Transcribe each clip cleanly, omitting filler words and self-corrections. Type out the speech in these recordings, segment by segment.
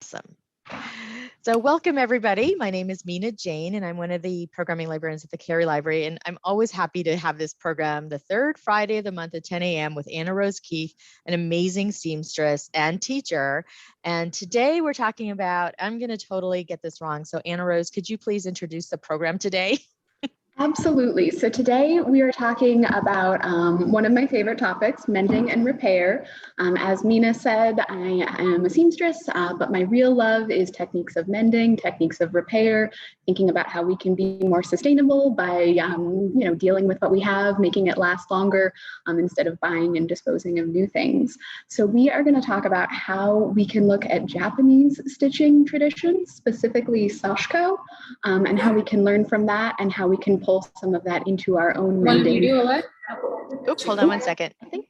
Awesome. So welcome everybody. My name is Mina Jane and I'm one of the programming librarians at the Cary Library, and I'm always happy to have this program the third Friday of the month at 10 a.m. with Rose Keefe, an amazing seamstress and teacher. And today we're talking about, I'm going to totally get this wrong. So Rose, could you please introduce the program today? Absolutely. So today we are talking about one of my favorite topics, mending and repair. As Mina said, I am a seamstress, but my real love is techniques of mending, techniques of repair, thinking about how we can be more sustainable by dealing with what we have, making it last longer instead of buying and disposing of new things. So we are going to talk about how we can look at Japanese stitching traditions, specifically Sashiko, and how we can learn from that and how we can pull some of that into our own mending. Oops, hold on one second. I think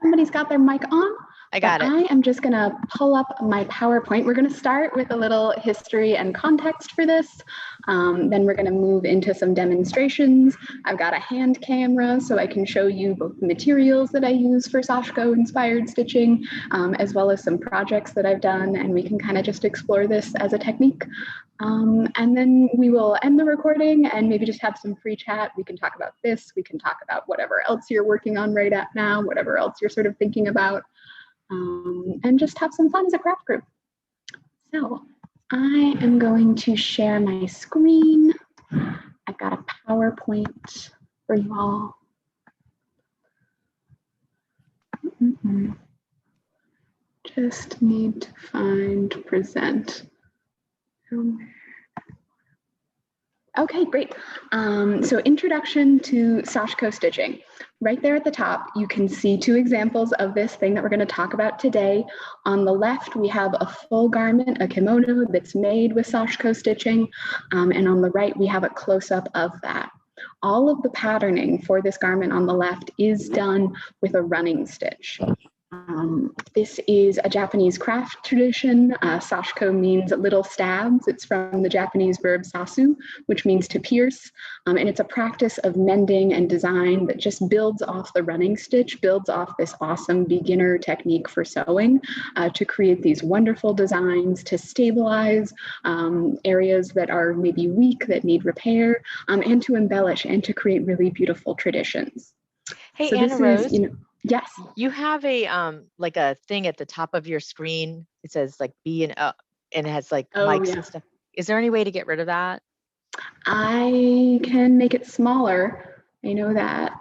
somebody's got their mic on. I got it. I am just going to pull up my PowerPoint. We're going to start with a little history and context for this. Then we're going to move into some demonstrations. I've got a hand camera so I can show you both the materials that I use for Sashiko inspired stitching, as well as some projects that I've done, and we can kind of just explore this as a technique. And then we will end the recording and maybe just have some free chat. We can talk about this. We can talk about whatever else you're working on right now, whatever else you're sort of thinking about. And just have some fun as a craft group. So I am going to share my screen. I've got a PowerPoint for you all. Just need to find present. Okay, great. So introduction to Sashiko stitching. Right there at the top, you can see two examples of this thing that we're going to talk about today. On the left, we have a full garment, a kimono that's made with Sashiko stitching. And on the right, we have a close-up of that. All of the patterning for this garment on the left is done with a running stitch. This is a Japanese craft tradition. Sashiko means little stabs. It's from the Japanese verb sasu, which means to pierce. And it's a practice of mending and design that just builds off the running stitch, builds off this awesome beginner technique for sewing to create these wonderful designs, to stabilize areas that are maybe weak, that need repair, and to embellish and to create really beautiful traditions. Hey, so Rose. Yes. You have a like a thing at the top of your screen. It says like B and it has like mics and stuff. Is there any way to get rid of that? I can make it smaller. I know that.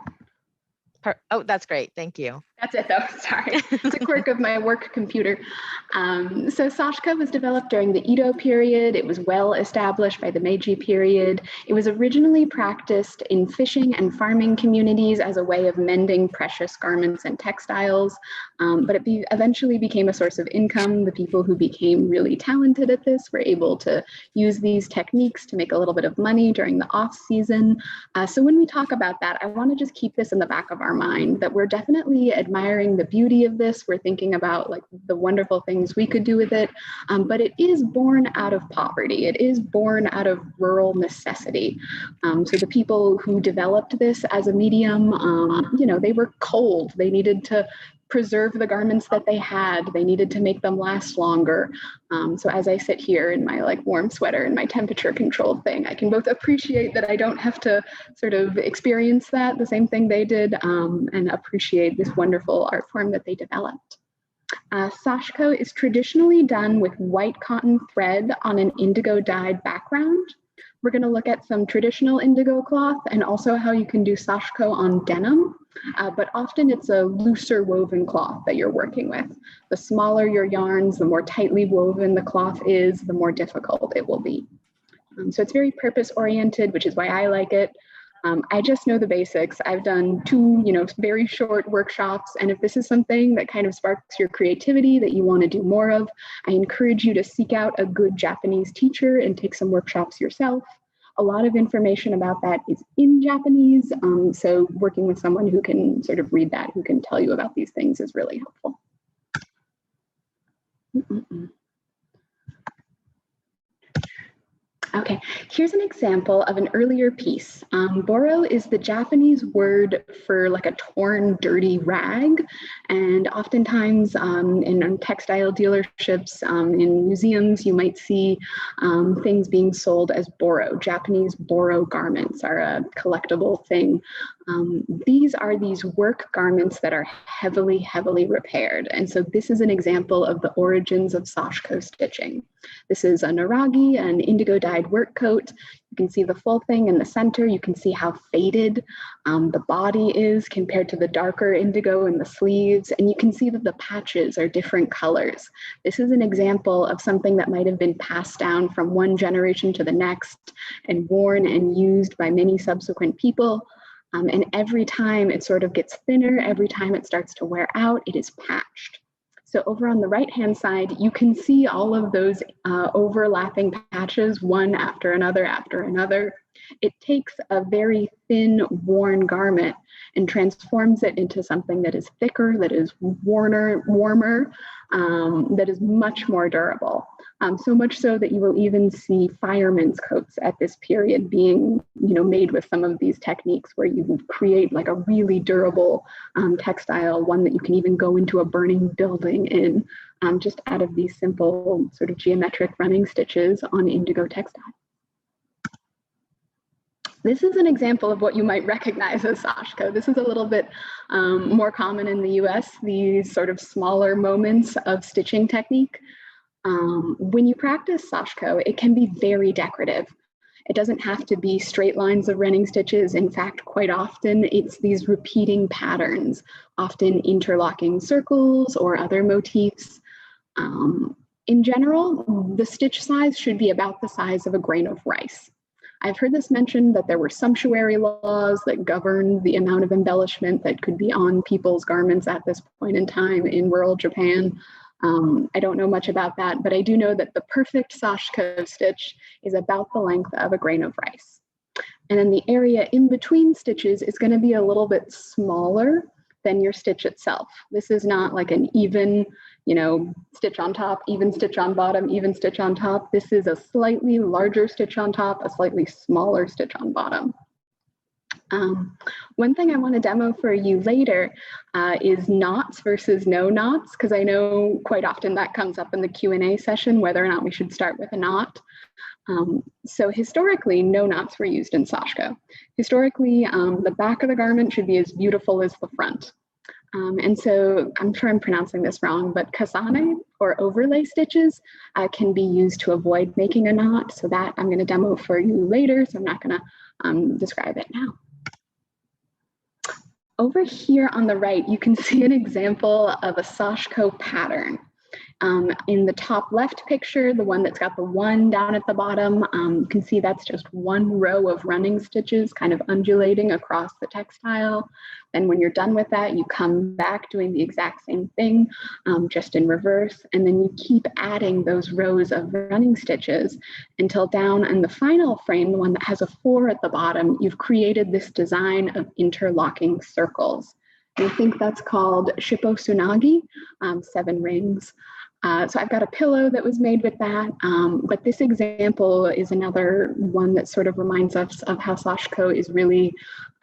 Oh, that's great. Thank you. That's it though, sorry. It's a quirk of my work computer. So Sashiko was developed during the Edo period. It was well established by the Meiji period. It was originally practiced in fishing and farming communities as a way of mending precious garments and textiles, but it eventually became a source of income. The people who became really talented at this were able to use these techniques to make a little bit of money during the off season. So when we talk about that, I want to just keep this in the back of our mind, that we're definitely admiring the beauty of this. We're thinking about like the wonderful things we could do with it, but it is born out of poverty. It is born out of rural necessity. So the people who developed this as a medium, they were cold. They needed to preserve the garments that they had. They needed to make them last longer. So as I sit here in my like warm sweater and my temperature controlled thing, I can both appreciate that I don't have to sort of experience that, the same thing they did, and appreciate this wonderful art form that they developed. Sashiko is traditionally done with white cotton thread on an indigo dyed background. We're going to look at some traditional indigo cloth and also how you can do Sashiko on denim, but often it's a looser woven cloth that you're working with. The smaller your yarns, the more tightly woven the cloth is, the more difficult it will be. So it's very purpose-oriented, which is why I like it. I just know the basics. I've done two, very short workshops, and if this is something that kind of sparks your creativity that you want to do more of, I encourage you to seek out a good Japanese teacher and take some workshops yourself. A lot of information about that is in Japanese, so working with someone who can sort of read that, who can tell you about these things is really helpful. Okay, here's an example of an earlier piece. Boro is the Japanese word for like a torn, dirty rag. And oftentimes in textile dealerships, in museums, you might see things being sold as boro. Japanese boro garments are a collectible thing. These are these work garments that are heavily, heavily repaired. And so this is an example of the origins of Sashiko stitching. This is a naragi, an indigo dyed work coat. You can see the full thing in the center. You can see how faded the body is compared to the darker indigo in the sleeves. And you can see that the patches are different colors. This is an example of something that might have been passed down from one generation to the next and worn and used by many subsequent people. And every time it sort of gets thinner, every time it starts to wear out, it is patched. So over on the right-hand side, you can see all of those overlapping patches, one after another after another. It takes a very thin, worn garment and transforms it into something that is thicker, that is warmer, that is much more durable. So much so that you will even see firemen's coats at this period being, made with some of these techniques where you create like a really durable textile, one that you can even go into a burning building in, just out of these simple sort of geometric running stitches on indigo textile. This is an example of what you might recognize as Sashiko. This is a little bit more common in the US, these sort of smaller moments of stitching technique. When you practice Sashiko, it can be very decorative. It doesn't have to be straight lines of running stitches. In fact, quite often it's these repeating patterns, often interlocking circles or other motifs. In general, the stitch size should be about the size of a grain of rice. I've heard this mentioned that there were sumptuary laws that governed the amount of embellishment that could be on people's garments at this point in time in rural Japan. I don't know much about that, but I do know that the perfect Sashiko stitch is about the length of a grain of rice. And then the area in between stitches is going to be a little bit smaller than your stitch itself. This is not like an even, stitch on top, even stitch on bottom, even stitch on top. This is a slightly larger stitch on top, a slightly smaller stitch on bottom. One thing I want to demo for you later is knots versus no knots, because I know quite often that comes up in the Q&A session, whether or not we should start with a knot. So historically, no knots were used in Sashiko. Historically, the back of the garment should be as beautiful as the front. And so I'm sure I'm pronouncing this wrong, but kasane or overlay stitches can be used to avoid making a knot. So that I'm going to demo for you later, so I'm not going to describe it now. Over here on the right, you can see an example of a Sashiko pattern. In the top left picture, the one that's got the 1 down at the bottom, you can see that's just one row of running stitches kind of undulating across the textile. Then when you're done with that, you come back doing the exact same thing, just in reverse. And then you keep adding those rows of running stitches until down in the final frame, the one that has a 4 at the bottom, you've created this design of interlocking circles. And I think that's called shippo-tsunagi, 7 rings. So I've got a pillow that was made with that, but this example is another one that sort of reminds us of how Sashiko is really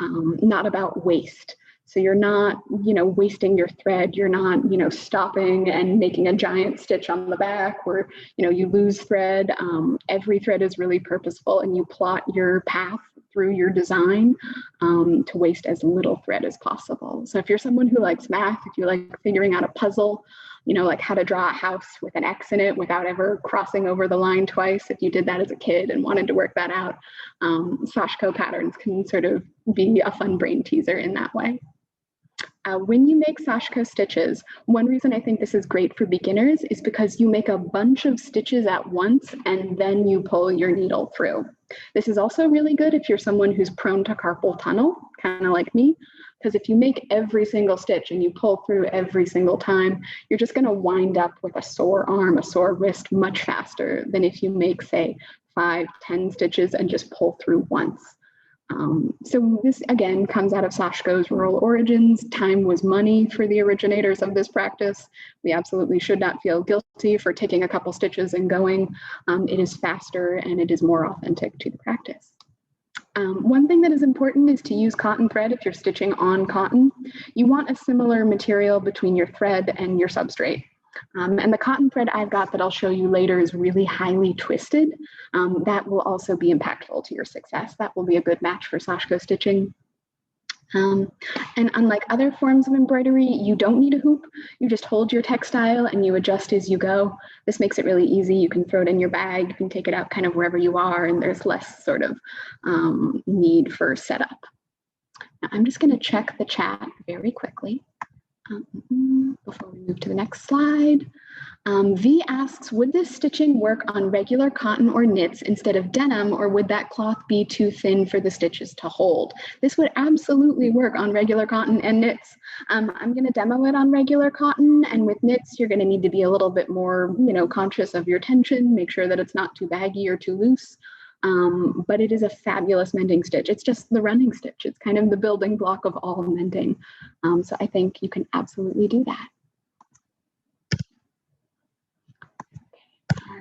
not about waste. So you're not, wasting your thread. You're not, stopping and making a giant stitch on the back where, you lose thread. Every thread is really purposeful, and you plot your path through your design to waste as little thread as possible. So if you're someone who likes math, if you like figuring out a puzzle, like how to draw a house with an X in it without ever crossing over the line twice, if you did that as a kid and wanted to work that out, Sashiko patterns can sort of be a fun brain teaser in that way. When you make Sashiko stitches, one reason I think this is great for beginners is because you make a bunch of stitches at once and then you pull your needle through. This is also really good if you're someone who's prone to carpal tunnel, kind of like me, because if you make every single stitch and you pull through every single time, you're just going to wind up with a sore arm, a sore wrist much faster than if you make, say, 5, 10 stitches and just pull through once. So this again comes out of Sashiko's rural origins. Time was money for the originators of this practice. We absolutely should not feel guilty for taking a couple stitches and going. It is faster and it is more authentic to the practice. One thing that is important is to use cotton thread if you're stitching on cotton. You want a similar material between your thread and your substrate. And the cotton thread I've got that I'll show you later is really highly twisted. That will also be impactful to your success. That will be a good match for Sashiko stitching. And unlike other forms of embroidery, you don't need a hoop. You just hold your textile and you adjust as you go. This makes it really easy. You can throw it in your bag, you can take it out kind of wherever you are, and there's less sort of need for setup. Now, I'm just going to check the chat very quickly before we move to the next slide. V asks, would this stitching work on regular cotton or knits instead of denim, or would that cloth be too thin for the stitches to hold? This would absolutely work on regular cotton and knits. I'm going to demo it on regular cotton, and with knits, you're going to need to be a little bit more, conscious of your tension, make sure that it's not too baggy or too loose. But it is a fabulous mending stitch. It's just the running stitch. It's kind of the building block of all mending. So I think you can absolutely do that.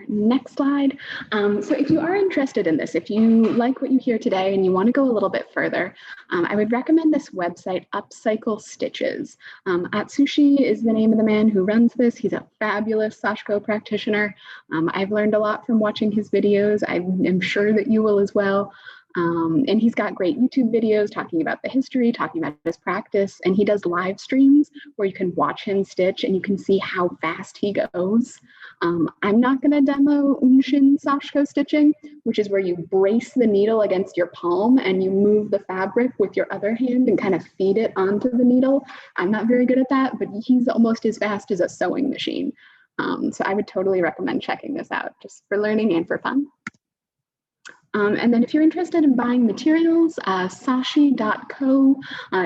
Next slide. So if you are interested in this, if you like what you hear today and you want to go a little bit further, I would recommend this website, Upcycle Stitches. Atsushi is the name of the man who runs this. He's a fabulous Sashiko practitioner. I've learned a lot from watching his videos. I am sure that you will as well. And he's got great YouTube videos talking about the history, talking about his practice, and he does live streams where you can watch him stitch and you can see how fast he goes. I'm not going to demo Unshin Sashiko stitching, which is where you brace the needle against your palm and you move the fabric with your other hand and kind of feed it onto the needle. I'm not very good at that, but he's almost as fast as a sewing machine. So I would totally recommend checking this out just for learning and for fun. And then if you're interested in buying materials, sashi.co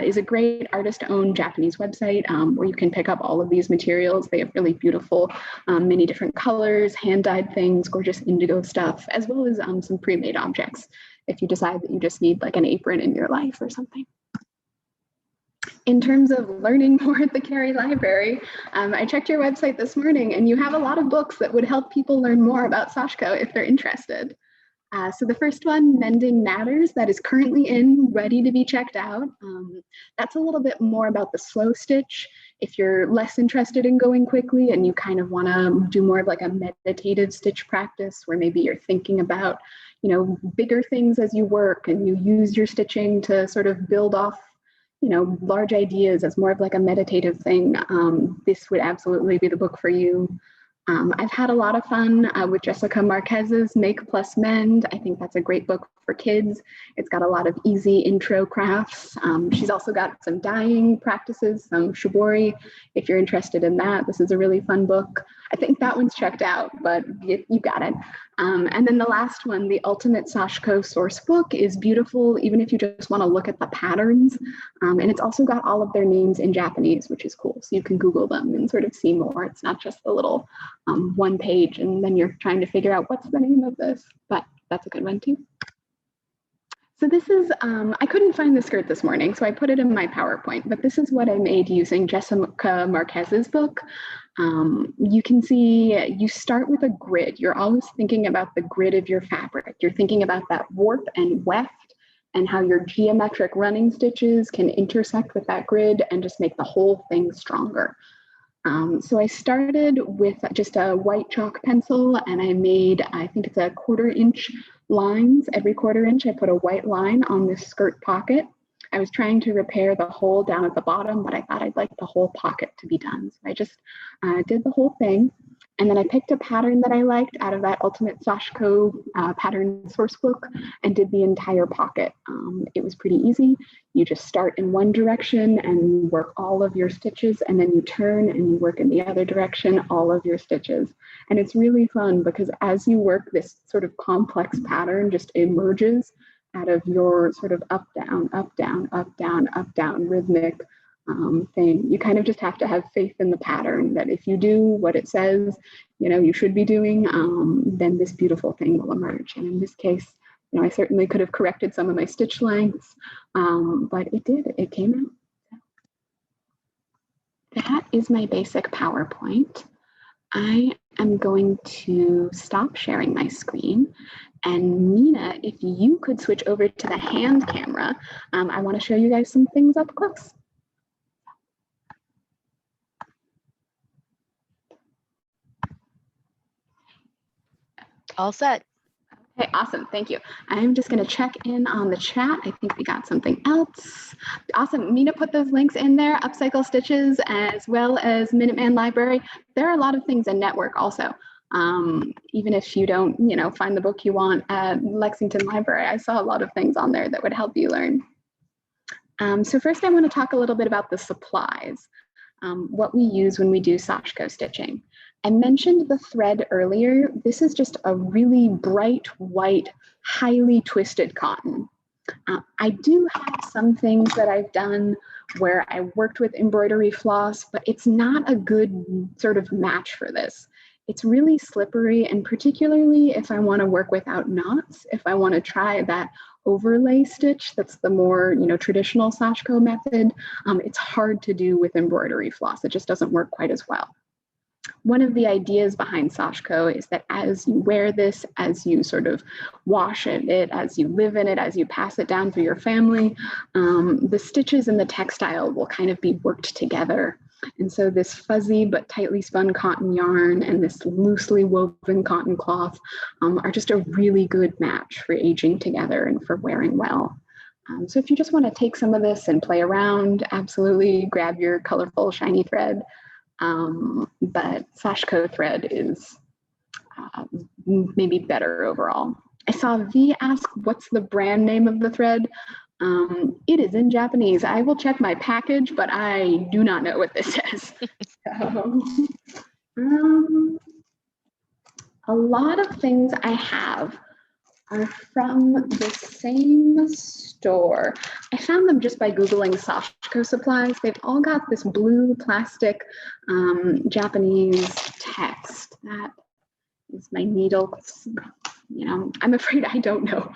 is a great artist-owned Japanese website where you can pick up all of these materials. They have really beautiful, many different colors, hand-dyed things, gorgeous indigo stuff, as well as some pre-made objects if you decide that you just need like an apron in your life or something. In terms of learning more at the Cary Library, I checked your website this morning and you have a lot of books that would help people learn more about Sashiko if they're interested. So the first one, Mending Matters, that is currently ready to be checked out. That's a little bit more about the slow stitch. If you're less interested in going quickly and you kind of want to do more of like a meditative stitch practice where maybe you're thinking about, bigger things as you work and you use your stitching to sort of build off, large ideas as more of like a meditative thing, this would absolutely be the book for you. I've had a lot of fun with Jessica Marquez's Make Plus Mend. I think that's a great book for kids. It's got a lot of easy intro crafts. She's also got some dyeing practices, some shibori. If you're interested in that, this is a really fun book. I think that one's checked out, but you got it. And then the last one, the Ultimate Sashiko Source Book, is beautiful, even if you just want to look at the patterns. And it's also got all of their names in Japanese, which is cool. So you can Google them and sort of see more. It's not just the little one page, and then you're trying to figure out what's the name of this, but that's a good one too. So this is, I couldn't find the skirt this morning, so I put it in my PowerPoint, but this is what I made using Jessica Marquez's book. You can see you start with a grid. You're always thinking about the grid of your fabric. You're thinking about that warp and weft and how your geometric running stitches can intersect with that grid and just make the whole thing stronger. So I started with just a white chalk pencil and I made, I think it's a 1/4 inch lines. Every 1/4 inch, I put a white line on this skirt pocket. I was trying to repair the hole down at the bottom, but I thought I'd like the whole pocket to be done. So I just did the whole thing. And then I picked a pattern that I liked out of that Ultimate Sashiko pattern source book and did the entire pocket. It was pretty easy. You just start in one direction and work all of your stitches, and then you turn and you work in the other direction, all of your stitches. And it's really fun because as you work, this sort of complex pattern just emerges out of your sort of up, down, up, down, up, down, up, down rhythmic thing. You kind of just have to have faith in the pattern that if you do what it says, you should be doing, then this beautiful thing will emerge. And in this case, You know, I certainly could have corrected some of my stitch lengths, but it came out. That is my basic PowerPoint. I am going to stop sharing my screen. And Nina, if you could switch over to the hand camera, I want to show you guys some things up close. All set. Okay, awesome, thank you. I'm just gonna check in on the chat. I think we got something else. Awesome, Mina put those links in there, Upcycle Stitches as well as Minuteman Library. There are a lot of things in Network also. Even if you don't, you know, find the book you want at Lexington Library, I saw a lot of things on there that would help you learn. So first I want to talk a little bit about the supplies, what we use when we do Sashiko stitching. I mentioned the thread earlier. This is just a really bright white, highly twisted cotton. I do have some things that I've done where I worked with embroidery floss, but it's not a good sort of match for this. It's really slippery, and particularly if I want to work without knots, if I want to try that overlay stitch, that's the more, you know, traditional Sashiko method, it's hard to do with embroidery floss. It just doesn't work quite as well. One of the ideas behind Sashiko is that as you wear this, as you sort of wash it, as you live in it, as you pass it down through your family, the stitches and the textile will kind of be worked together. And so this fuzzy but tightly spun cotton yarn and this loosely woven cotton cloth are just a really good match for aging together and for wearing well. So if you just want to take some of this and play around, absolutely grab your colorful shiny thread. But Sashiko thread is maybe better overall. I saw V ask, what's the brand name of the thread? It is in Japanese. I will check my package, but I do not know what this says. A lot of things I have are from the same store. I found them just by Googling Sashiko Supplies. They've all got this blue plastic Japanese text. That is my needle. You know, I'm afraid I don't know.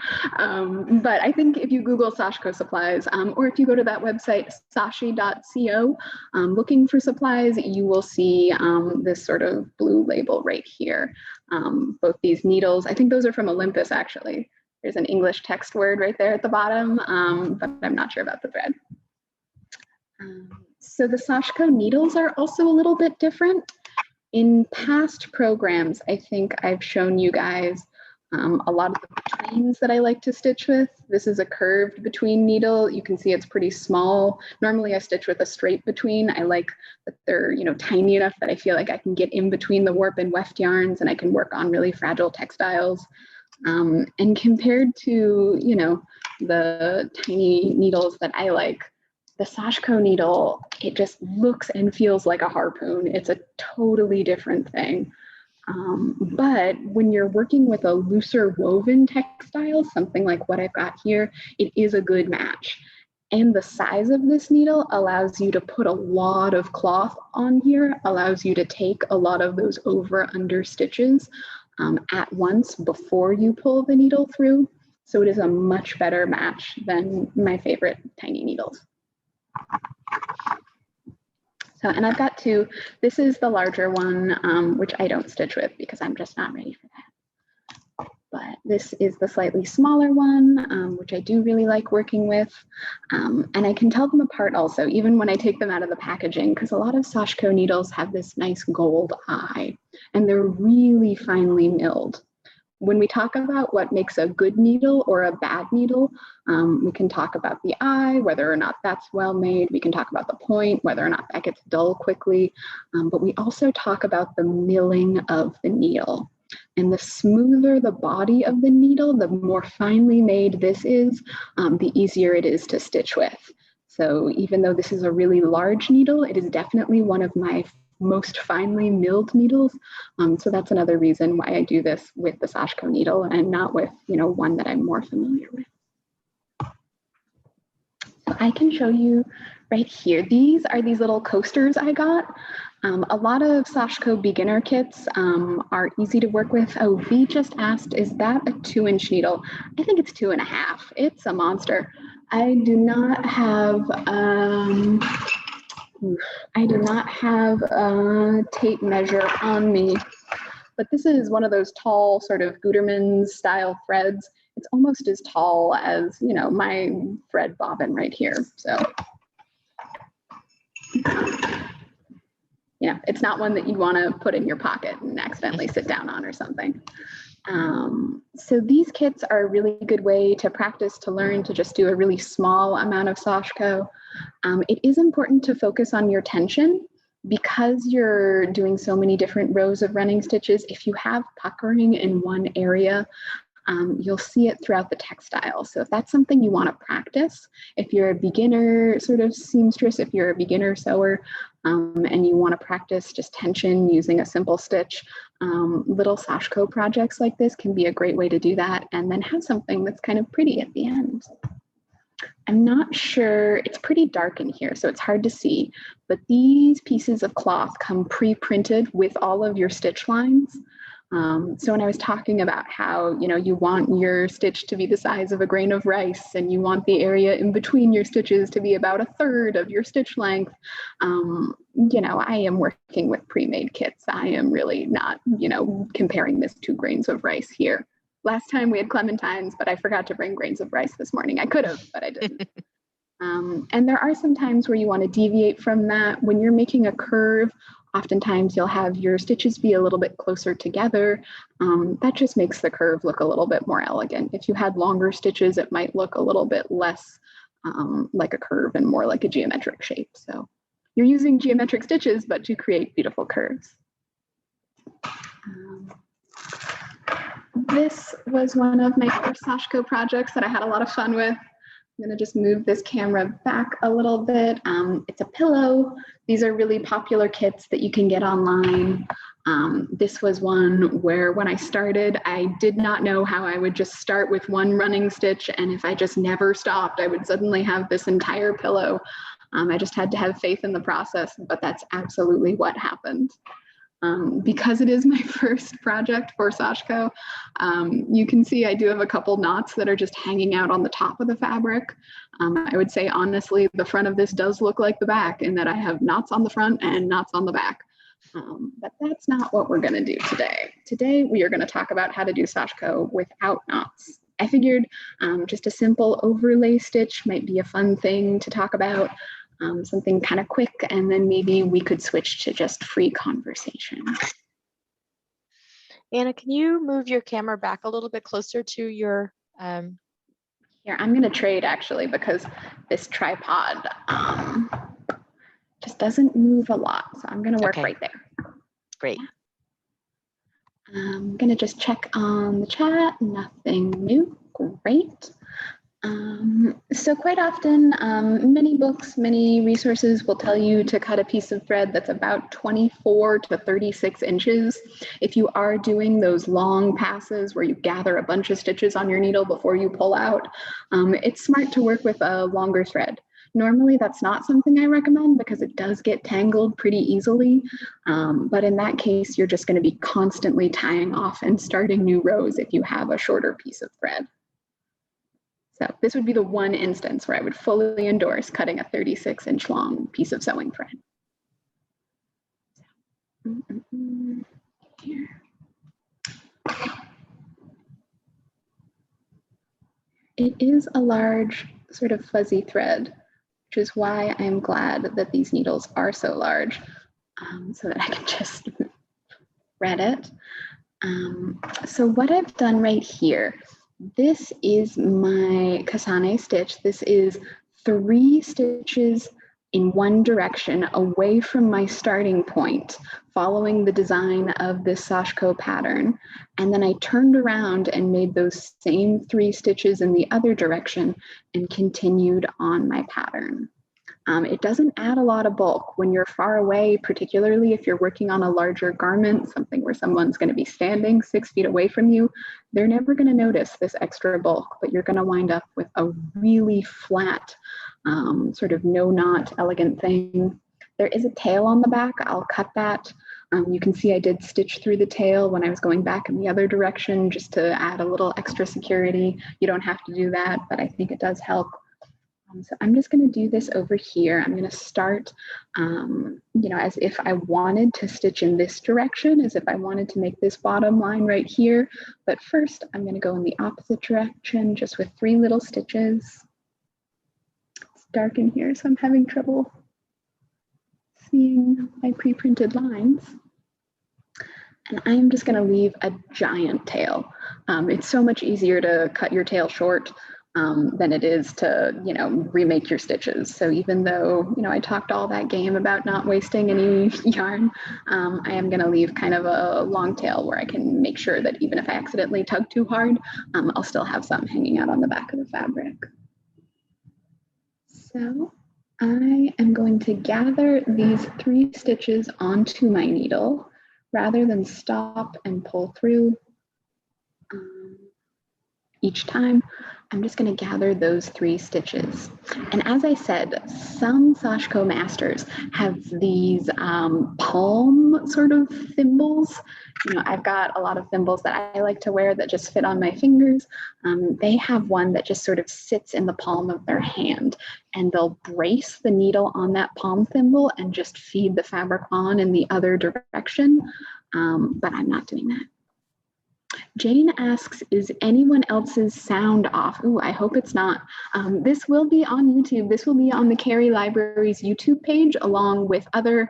But I think if you Google Sashiko Supplies, or if you go to that website, sashi.co, looking for supplies, you will see this sort of blue label right here. Both these needles, I think those are from Olympus, actually. There's an English text word right there at the bottom, but I'm not sure about the thread. So the Sashiko needles are also a little bit different. In past programs, I think I've shown you guys a lot of the betweens that I like to stitch with. This is a curved between needle. You can see it's pretty small. Normally I stitch with a straight between. I like that they're, you know, tiny enough that I feel like I can get in between the warp and weft yarns and I can work on really fragile textiles. And compared to, you know, the tiny needles that I like, the Sashiko needle, it just looks and feels like a harpoon. It's a totally different thing. But when you're working with a looser woven textile, something like what I've got here, it is a good match. And the size of this needle allows you to put a lot of cloth on here, allows you to take a lot of those over-under stitches at once before you pull the needle through. So it is a much better match than my favorite tiny needles. So, and I've got two. This is the larger one, which I don't stitch with because I'm just not ready for that. But this is the slightly smaller one, which I do really like working with. And I can tell them apart also, even when I take them out of the packaging, because a lot of Sashiko needles have this nice gold eye, and they're really finely milled. When we talk about what makes a good needle or a bad needle, we can talk about the eye, whether or not that's well made. We can talk about the point, whether or not that gets dull quickly. But we also talk about the milling of the needle. And the smoother the body of the needle, the more finely made this is, the easier it is to stitch with. So even though this is a really large needle, it is definitely one of my most finely milled needles. So that's another reason why I do this with the Sashiko needle and not with, you know, one that I'm more familiar with. So I can show you right here. These are these little coasters I got. A lot of Sashiko beginner kits are easy to work with. Oh, V just asked, is that a 2-inch needle? I think it's 2.5. It's a monster. I do not have a tape measure on me, but this is one of those tall sort of Gutermann style threads. It's almost as tall as, you know, my thread bobbin right here. So, yeah, it's not one that you'd want to put in your pocket and accidentally sit down on or something. So these kits are a really good way to practice, to learn to just do a really small amount of Sashiko. It is important to focus on your tension because you're doing so many different rows of running stitches. If you have puckering in one area, you'll see it throughout the textile. So if that's something you want to practice, if you're a beginner sort of seamstress, if you're a beginner sewer, and you want to practice just tension using a simple stitch, little Sashiko projects like this can be a great way to do that, and then have something that's kind of pretty at the end. I'm not sure, it's pretty dark in here, so it's hard to see, but these pieces of cloth come pre-printed with all of your stitch lines. So when I was talking about how, you know, you want your stitch to be the size of a grain of rice and you want the area in between your stitches to be about 1/3 of your stitch length, you know, I am working with pre-made kits. I am really not, you know, comparing this to grains of rice here. Last time we had clementines, but I forgot to bring grains of rice this morning. I could have, but I didn't. And there are some times where you want to deviate from that. When you're making a curve, oftentimes you'll have your stitches be a little bit closer together. That just makes the curve look a little bit more elegant. If you had longer stitches, it might look a little bit less like a curve and more like a geometric shape. So you're using geometric stitches, but to create beautiful curves. This was one of my first Sashiko projects that I had a lot of fun with. I'm going to just move this camera back a little bit. It's a pillow. These are really popular kits that you can get online. This was one where when I started, I did not know how I would just start with one running stitch, and if I just never stopped, I would suddenly have this entire pillow. I just had to have faith in the process, but that's absolutely what happened. Because it is my first project for Sashiko, you can see I do have a couple knots that are just hanging out on the top of the fabric. I would say, honestly, the front of this does look like the back in that I have knots on the front and knots on the back. But that's not what we're going to do today. Today, we are going to talk about how to do Sashiko without knots. I figured just a simple overlay stitch might be a fun thing to talk about. Something kind of quick, and then maybe we could switch to just free conversation. Anna, can you move your camera back a little bit closer to your... Here, I'm going to trade actually, because this tripod just doesn't move a lot. So I'm going to work right there. Great. I'm going to just check on the chat. Nothing new. Great. So quite often, many books, many resources will tell you to cut a piece of thread that's about 24 to 36 inches. If you are doing those long passes where you gather a bunch of stitches on your needle before you pull out, it's smart to work with a longer thread. Normally, that's not something I recommend because it does get tangled pretty easily. But in that case, you're just going to be constantly tying off and starting new rows if you have a shorter piece of thread. So this would be the one instance where I would fully endorse cutting a 36-inch long piece of sewing thread. Here. It is a large sort of fuzzy thread, which is why I'm glad that these needles are so large, so that I can just thread it. So what I've done right here, this is my Kasane stitch. This is 3 stitches in one direction away from my starting point, following the design of this Sashiko pattern. And then I turned around and made those same 3 stitches in the other direction and continued on my pattern. It doesn't add a lot of bulk when you're far away, particularly if you're working on a larger garment, something where someone's going to be standing 6 feet away from you. They're never going to notice this extra bulk, but you're going to wind up with a really flat, sort of no knot, elegant thing. There is a tail on the back. I'll cut that. You can see I did stitch through the tail when I was going back in the other direction just to add a little extra security. You don't have to do that, but I think it does help. So I'm just going to do this over here. I'm going to start, as if I wanted to stitch in this direction, as if I wanted to make this bottom line right here. But first, I'm going to go in the opposite direction, just with 3 little stitches. It's dark in here, so I'm having trouble seeing my pre-printed lines. And I'm just going to leave a giant tail. It's so much easier to cut your tail short than it is to, remake your stitches. So even though, I talked all that game about not wasting any yarn, I am going to leave kind of a long tail where I can make sure that even if I accidentally tug too hard, I'll still have some hanging out on the back of the fabric. So I am going to gather these 3 stitches onto my needle rather than stop and pull through each time. I'm just going to gather those 3 stitches. And as I said, some Sashiko masters have these palm sort of thimbles. I've got a lot of thimbles that I like to wear that just fit on my fingers. They have one that just sort of sits in the palm of their hand, and they'll brace the needle on that palm thimble and just feed the fabric on in the other direction. But I'm not doing that. Jane asks, is anyone else's sound off? Ooh, I hope it's not. This will be on YouTube. This will be on the Cary Library's YouTube page, along with other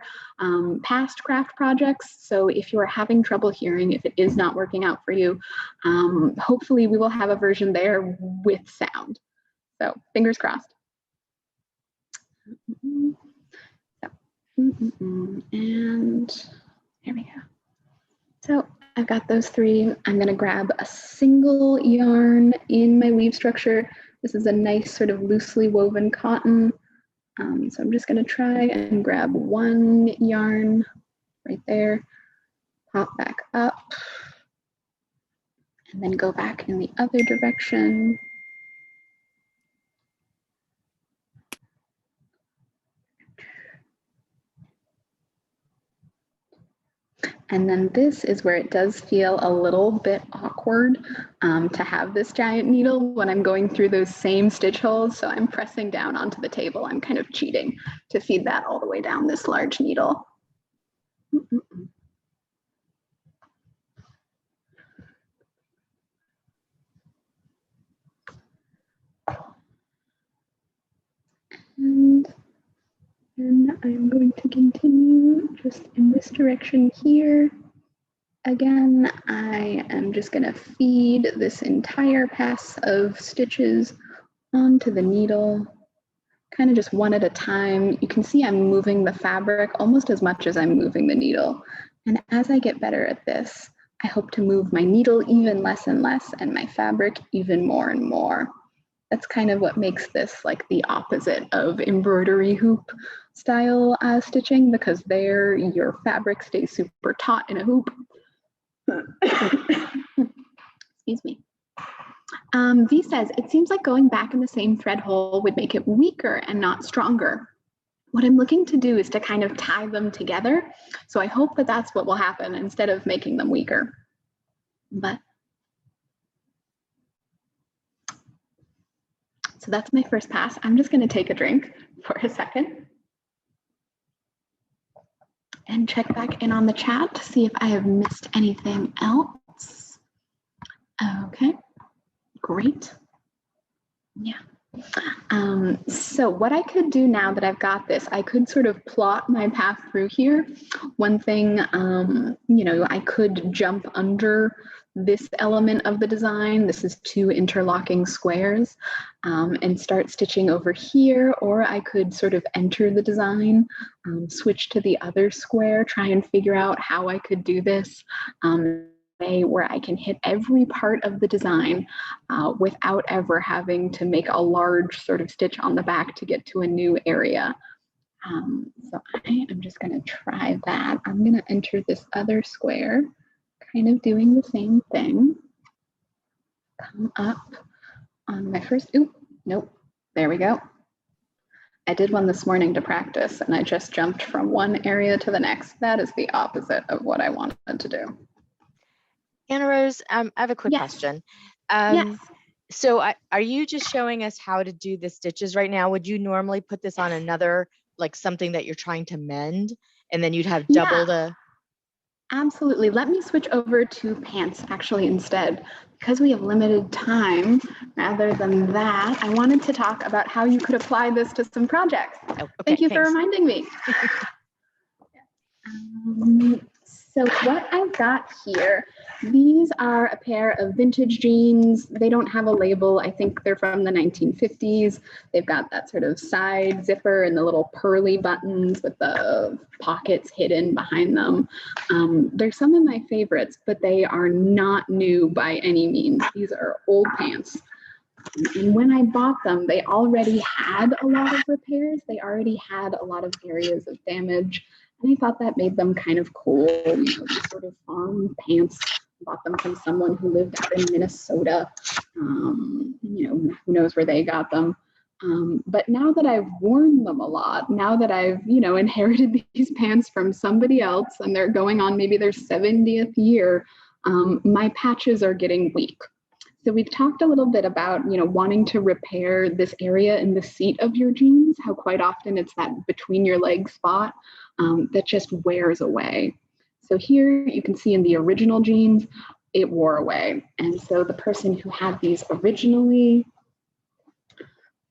past craft projects. So if you are having trouble hearing, if it is not working out for you, hopefully we will have a version there with sound. So fingers crossed. And there we go. So I've got those 3. I'm going to grab a single yarn in my weave structure. This is a nice sort of loosely woven cotton. So I'm just going to try and grab 1 yarn right there, pop back up, and then go back in the other direction. And then this is where it does feel a little bit awkward to have this giant needle when I'm going through those same stitch holes. So I'm pressing down onto the table. I'm kind of cheating to feed that all the way down this large needle. And I'm going to continue just in this direction here. Again, I am just going to feed this entire pass of stitches onto the needle, kind of just one at a time. You can see I'm moving the fabric almost as much as I'm moving the needle. And as I get better at this, I hope to move my needle even less and less and my fabric even more and more. That's kind of what makes this like the opposite of embroidery hoop style stitching, because there your fabric stays super taut in a hoop. Excuse me. V says, it seems like going back in the same thread hole would make it weaker and not stronger. What I'm looking to do is to kind of tie them together. So I hope that that's what will happen instead of making them weaker. But so that's my first pass. I'm just going to take a drink for a second and check back in on the chat to see if I have missed anything else. Okay, great. Yeah. So what I could do now that I've got this, I could sort of plot my path through here. One thing, I could jump under this element of the design. This is 2 interlocking squares, and start stitching over here, or I could sort of enter the design, switch to the other square, try and figure out how I could do this where I can hit every part of the design without ever having to make a large sort of stitch on the back to get to a new area. So I am just going to try that. I'm going to enter this other square, kind of doing the same thing. Come up on my first, oop, nope, there we go. I did one this morning to practice, and I just jumped from one area to the next. That is the opposite of what I wanted to do. Anna Rose, I have a quick Yes. question. Yes. So are you just showing us how to do the stitches right now? Would you normally put this on another, like something that you're trying to mend, and then you'd have double the? Absolutely. Let me switch over to pants actually instead. Because we have limited time, rather than that, I wanted to talk about how you could apply this to some projects. Oh, okay, Thank you thanks. for reminding me. So what I've got here, these are a pair of vintage jeans. They don't have a label. I think they're from the 1950s. They've got that sort of side zipper and the little pearly buttons with the pockets hidden behind them. They're some of my favorites, but they are not new by any means. These are old pants. And when I bought them, they already had a lot of repairs. They already had a lot of areas of damage. And I thought that made them kind of cool, these sort of farm pants. I bought them from someone who lived out in Minnesota. Who knows where they got them. But now that I've worn them a lot, now that I've, inherited these pants from somebody else and they're going on maybe their 70th year, my patches are getting weak. So we've talked a little bit about, wanting to repair this area in the seat of your jeans, how quite often it's that between your legs spot that just wears away. So here you can see in the original jeans, it wore away. And so the person who had these originally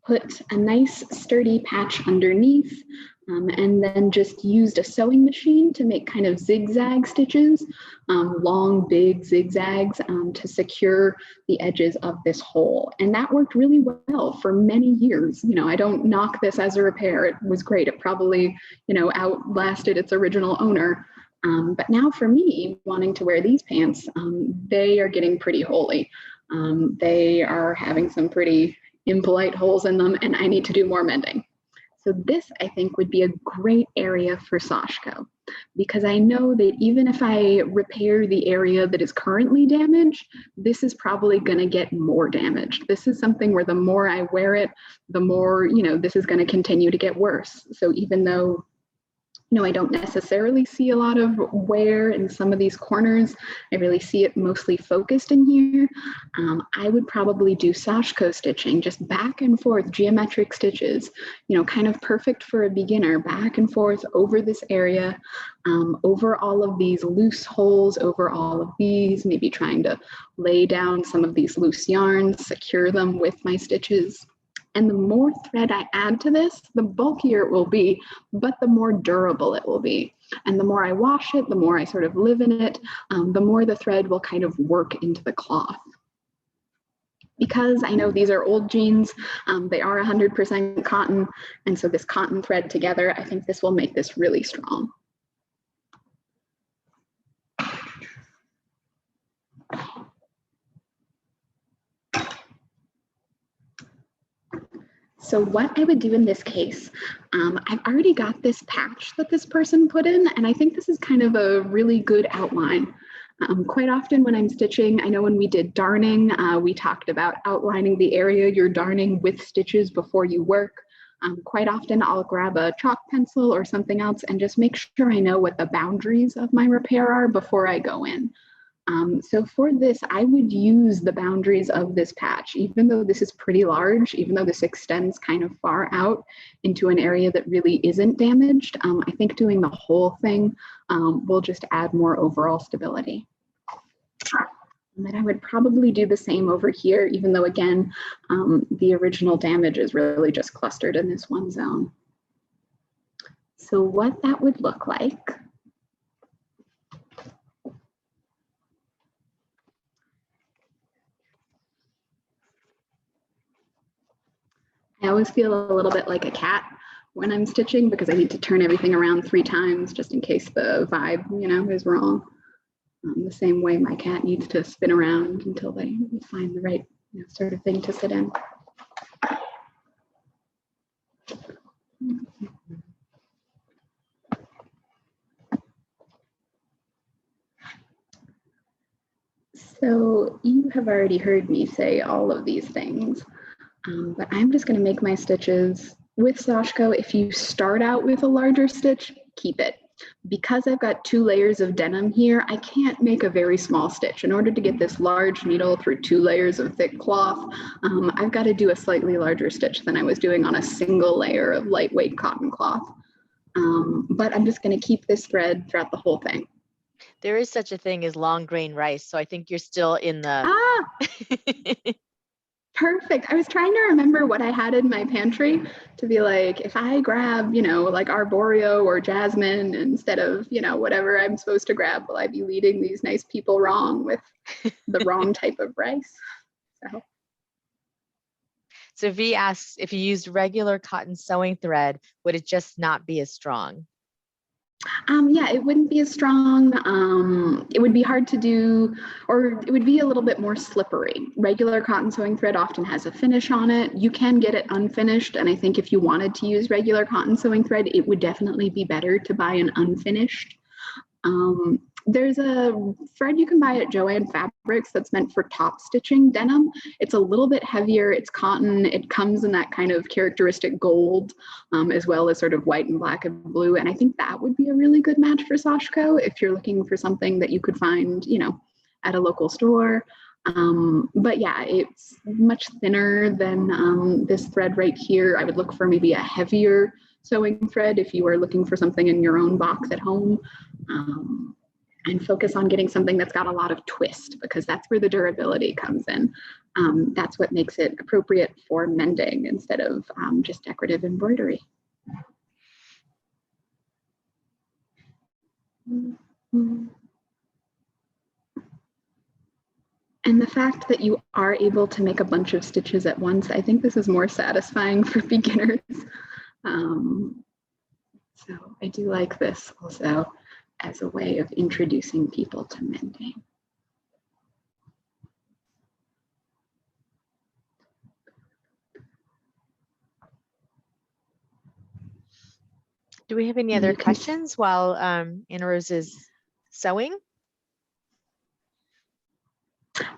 put a nice sturdy patch underneath, and then just used a sewing machine to make kind of zigzag stitches, long, big zigzags to secure the edges of this hole. And that worked really well for many years. I don't knock this as a repair. It was great. It probably, outlasted its original owner. But now for me, wanting to wear these pants, they are getting pretty holy. They are having some pretty impolite holes in them, and I need to do more mending. So this, I think, would be a great area for Sashiko, because I know that even if I repair the area that is currently damaged, this is probably going to get more damaged. This is something where the more I wear it, the more, this is going to continue to get worse. So even though I don't necessarily see a lot of wear in some of these corners, I really see it mostly focused in here. I would probably do Sashiko stitching, just back and forth, geometric stitches, kind of perfect for a beginner, back and forth over this area, over all of these loose holes, over all of these, maybe trying to lay down some of these loose yarns, secure them with my stitches. And the more thread I add to this, the bulkier it will be, but the more durable it will be. And the more I wash it, the more I sort of live in it, the more the thread will kind of work into the cloth. Because I know these are old jeans, they are 100% cotton, and so this cotton thread together, I think this will make this really strong. So what I would do in this case, I've already got this patch that this person put in, and I think this is kind of a really good outline. Quite often when I'm stitching, I know when we did darning, we talked about outlining the area you're darning with stitches before you work. Quite often I'll grab a chalk pencil or something else and just make sure I know what the boundaries of my repair are before I go in. So for this, I would use the boundaries of this patch, even though this is pretty large, even though this extends kind of far out into an area that really isn't damaged. I think doing the whole thing will just add more overall stability. And then I would probably do the same over here, even though again, the original damage is really just clustered in this one zone. So what that would look like. I always feel a little bit like a cat when I'm stitching because I need to turn everything around 3 times just in case the vibe, is wrong. The same way my cat needs to spin around until they find the right sort of thing to sit in. So you have already heard me say all of these things. But I'm just going to make my stitches with Sashiko, if you start out with a larger stitch, keep it. Because I've got 2 layers of denim here, I can't make a very small stitch. In order to get this large needle through 2 layers of thick cloth, I've got to do a slightly larger stitch than I was doing on a single layer of lightweight cotton cloth. But I'm just going to keep this thread throughout the whole thing. There is such a thing as long grain rice, so I think you're still in the... Perfect. I was trying to remember what I had in my pantry to be like, if I grab, like arborio or jasmine instead of, whatever I'm supposed to grab, will I be leading these nice people wrong with the wrong type of rice? So V asks, if you used regular cotton sewing thread, would it just not be as strong? Yeah, it wouldn't be as strong. It would be hard to do, or it would be a little bit more slippery. Regular cotton sewing thread often has a finish on it. You can get it unfinished, and I think if you wanted to use regular cotton sewing thread, it would definitely be better to buy an unfinished. There's a thread you can buy at Joann Fabrics that's meant for top stitching denim. It's a little bit heavier, it's cotton, it comes in that kind of characteristic gold, as well as sort of white and black and blue, and I think that would be a really good match for Sashiko if you're looking for something that you could find, at a local store. But yeah, it's much thinner than this thread right here. I would look for maybe a heavier sewing thread if you were looking for something in your own box at home. And focus on getting something that's got a lot of twist, because that's where the durability comes in. That's what makes it appropriate for mending instead of just decorative embroidery. And the fact that you are able to make a bunch of stitches at once, I think this is more satisfying for beginners. So I do like this also as a way of introducing people to mending. Do we have any other questions while Anna Rose is sewing?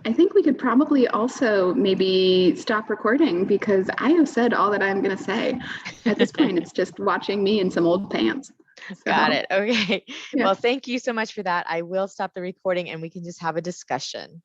I think we could probably also maybe stop recording, because I have said all that I'm going to say. At this point, it's just watching me in some old pants. So, got it. Okay. Yeah. Well, thank you so much for that. I will stop the recording and we can just have a discussion.